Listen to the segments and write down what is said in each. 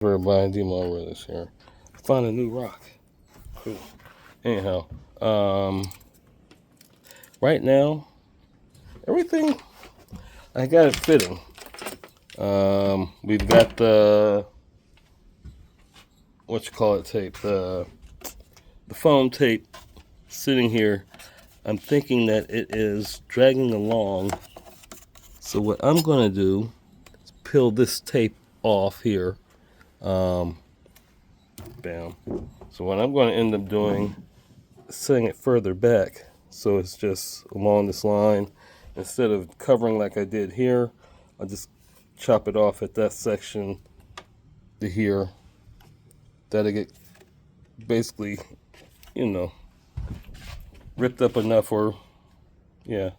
Everybody, Demon Willis here. Found a new rock. Cool. Anyhow, right now, everything I got it fitting. We've got the tape, the foam tape sitting here. I'm thinking that it is dragging along. So what I'm going to do is peel this tape off here. Bam. So what I'm going to end up doing is setting it further back so it's just along this line. Instead of covering like I did here, I'll just chop it off at that section to here. That'll get basically, ripped up enough or, yeah.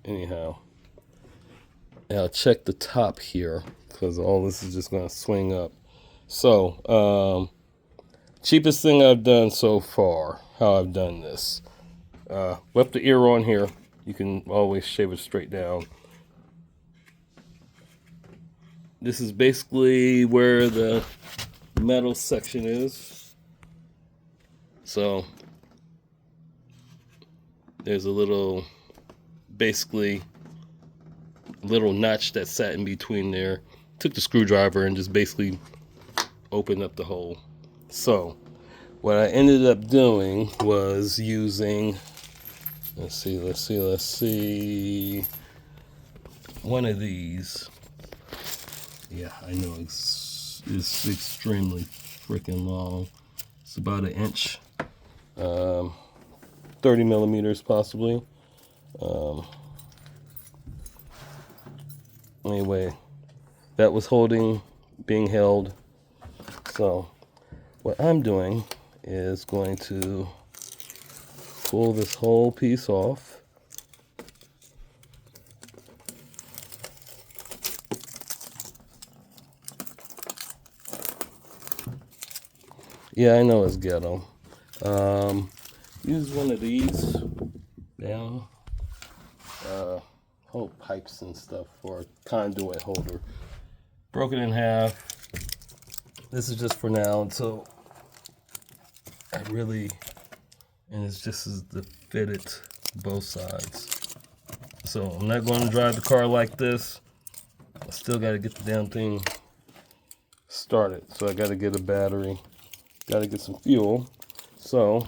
Anyhow, and I'll check the top here because all this is just going to swing up. So, cheapest thing I've done so far, how I've done this. Left the ear on here. You can always shave it straight down. This is basically where the metal section is. So there's a little, basically, little notch that sat in between there. Took the screwdriver and just basically opened up the hole. So what I ended up doing was using, let's see, one of these. Yeah, I know it's extremely freaking long. It's about an inch, 30 millimeters possibly. Anyway, that was being held. So what I'm doing is going to pull this whole piece off. Yeah, I know it's ghetto. Use one of these down. Hold pipes and stuff for a conduit holder. Broke it in half. This is just for now until and it's just as the fitted both sides. So I'm not going to drive the car like this. I still got to get the damn thing started. So I got to get a battery. Got to get some fuel. So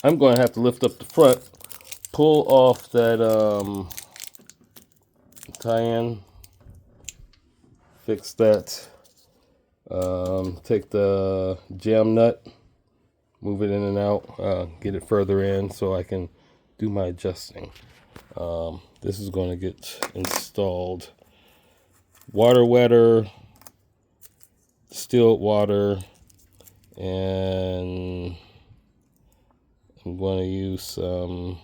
I'm going to have to lift up the front, pull off that tie-in, fix that, take the jam nut, move it in and out, get it further in so I can do my adjusting. This is going to get installed. Water wetter, distilled water, and I'm going to use some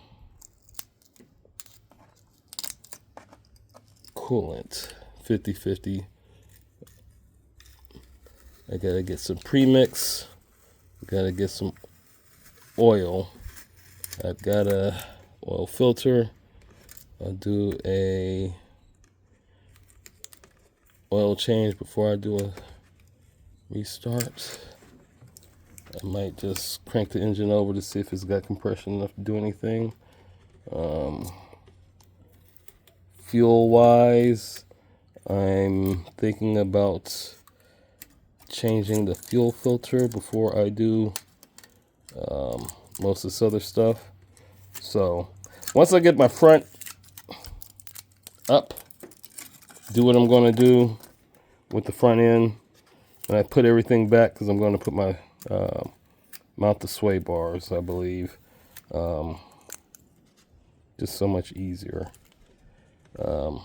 coolant, 50-50. I gotta get some premix. Gotta get some oil. I've got a oil filter. I'll do a oil change before I do a restart. I might just crank the engine over to see if it's got compression enough to do anything. Fuel wise, I'm thinking about changing the fuel filter before I do most of this other stuff. So once I get my front up, do what I'm going to do with the front end, and I put everything back because I'm going to put my mount the sway bars, I believe. Just so much easier. I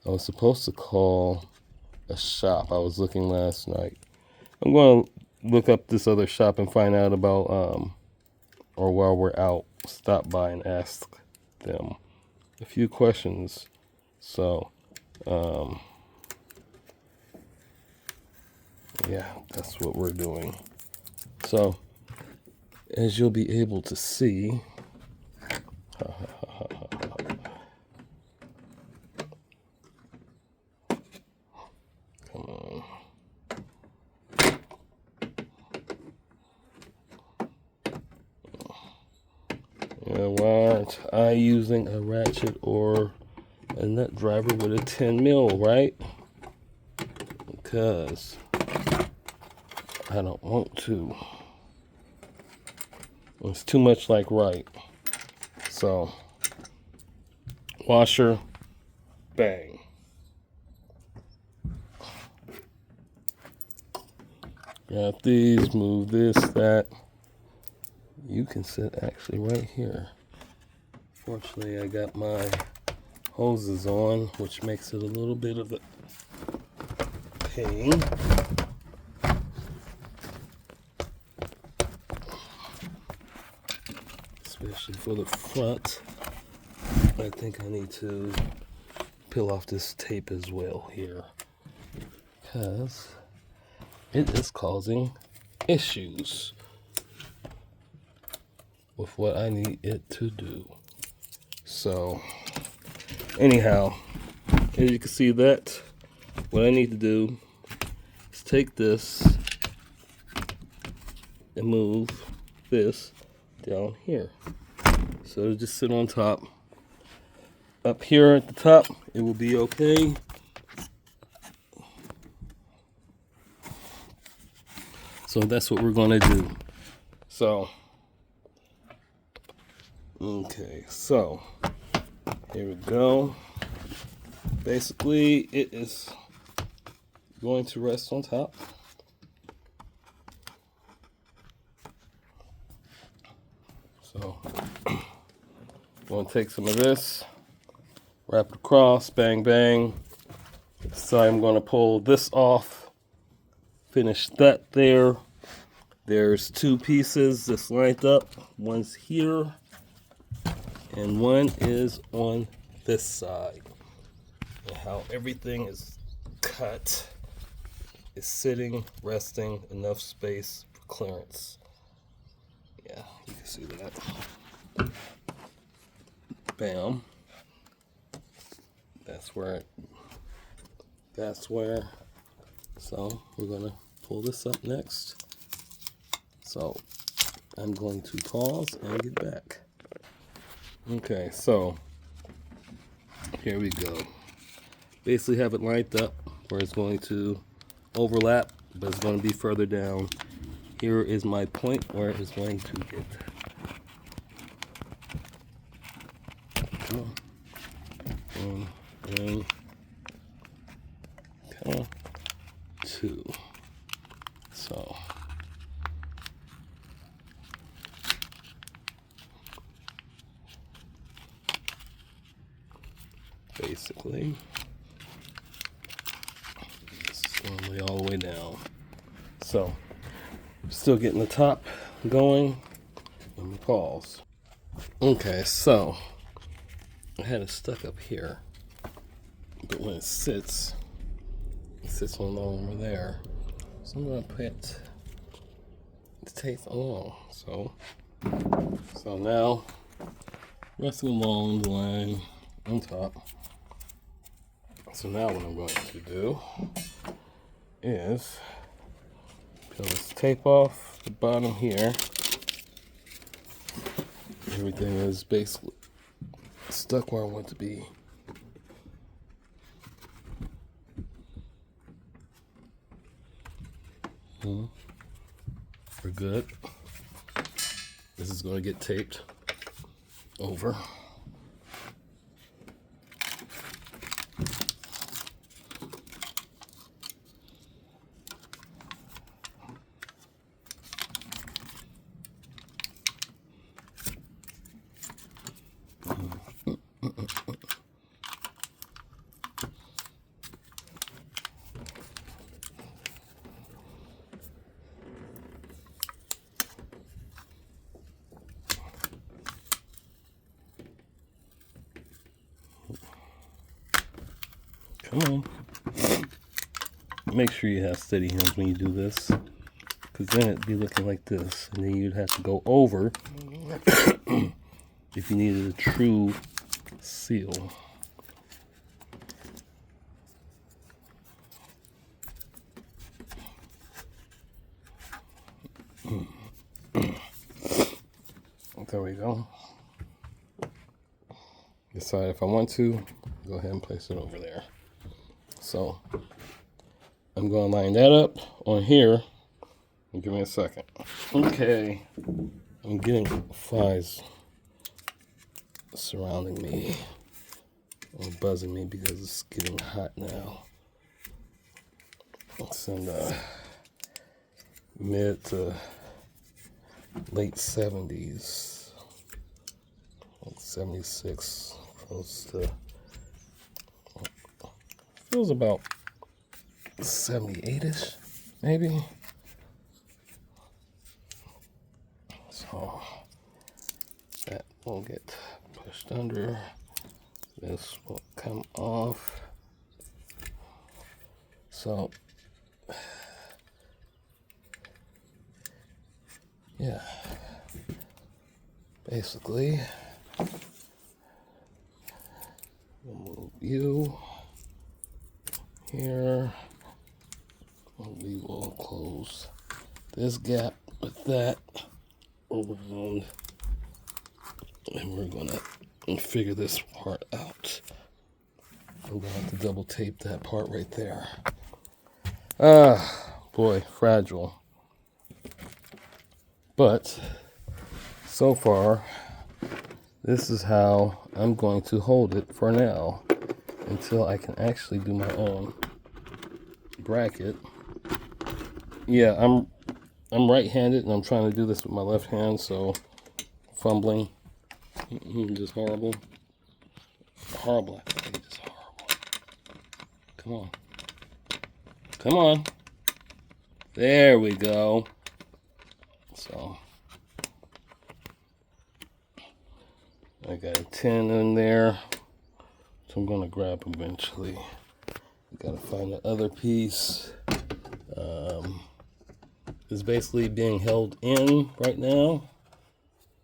was supposed to call a shop. I was looking last night. I'm going to look up this other shop and find out about, or while we're out, stop by and ask them a few questions. So, yeah, that's what we're doing. So, as you'll be able to see, Now, why aren't I using a ratchet or a nut driver with a 10 mil, right? Because I don't want to. It's too much like right. So, washer, bang. Got these, move this, that. You can sit actually right here. Fortunately, I got my hoses on, which makes it a little bit of a pain. Especially for the front. I think I need to peel off this tape as well here, because it is causing issues with what I need it to do. So anyhow, as you can see, that what I need to do is take this and move this down here, so it'll just sit on top. Up here at the top, it will be okay. So that's what we're gonna do. So, okay, so here we go. Basically, it is going to rest on top. So, I'm going to take some of this, wrap it across, bang, bang. So I'm going to pull this off, finish that there. There's two pieces that's lined up. One's here, and one is on this side. And how everything is cut is sitting, resting, enough space for clearance. Yeah, you can see that. Bam. That's where. So we're gonna pull this up next. So I'm going to pause and get back. Okay, so here we go. Basically have it lined up where it's going to overlap, but it's going to be further down. Here is my point where it's going to get. Come on. And come on. 2. So basically, this is going to lay all the way down. So, still getting the top going. Let me pause. Okay, so I had it stuck up here, but when it sits on over there. So I'm going to put the tape along. So now, resting along the line on top. So now what I'm going to do is peel this tape off the bottom here. Everything is basically stuck where I want it to be. We're good. This is going to get taped over. Come on. Make sure you have steady hands when you do this, because then it'd be looking like this, and then you'd have to go over if you needed a true seal. There we go. side if I want to. Go ahead and place it over there. So I'm going to line that up on here. Give me a second. Okay, I'm getting flies surrounding me or buzzing me because it's getting hot now. It's in the mid to late 70s, like 76, close to, feels about 78-ish, maybe. So that will get pushed under. This will come off. So yeah, basically we'll move you here, and we will close this gap with that around, and we're gonna figure this part out. I'm gonna have to double tape that part right there. Boy, fragile. But so far, this is how I'm going to hold it for now until I can actually do my own bracket. Yeah, I'm right-handed and I'm trying to do this with my left hand, so fumbling, just horrible. Horrible, actually, just horrible. Come on. Come on. There we go. So I got a 10 in there, so I'm going to grab eventually. Got to find the other piece. It's basically being held in right now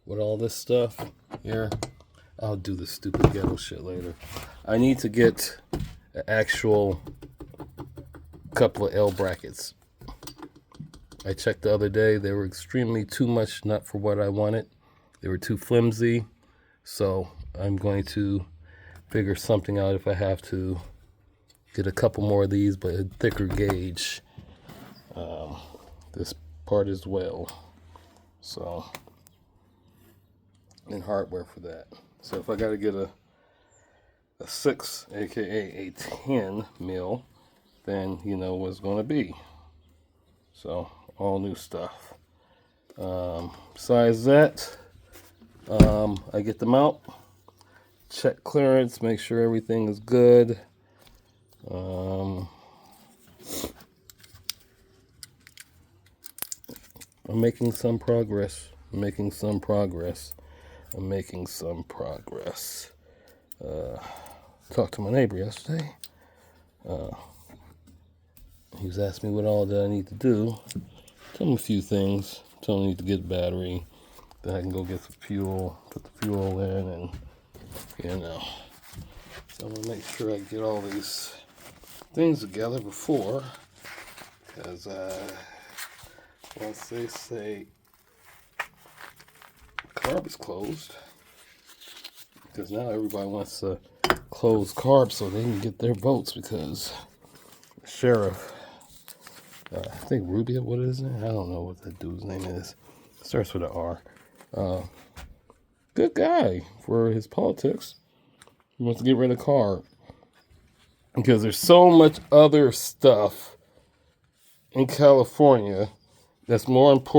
with all this stuff here. I'll do the stupid ghetto shit later. I need to get an actual couple of L brackets. I checked the other day. They were extremely too much nut for what I wanted. They were too flimsy. So I'm going to figure something out if I have to get a couple more of these, but a thicker gauge. This part as well. So, and hardware for that. So if I got to get a 6, aka a 10 mil, then you know what it's going to be. So all new stuff. Besides that, I get them out, check clearance, make sure everything is good. I'm making some progress. Talked to my neighbor yesterday. He was asking me what all that I need to do. Tell him a few things. Tell him I need to get a battery. Then I can go get some fuel, put the fuel in, and you know. So I'm gonna make sure I get all these things together before, because once they say carb is closed, because now everybody wants to close carb so they can get their votes, because the sheriff, I think Rubio, what is it? I don't know what that dude's name is. It starts with an R. Good guy for his politics. He wants to get rid of carb because there's so much other stuff in California that's more important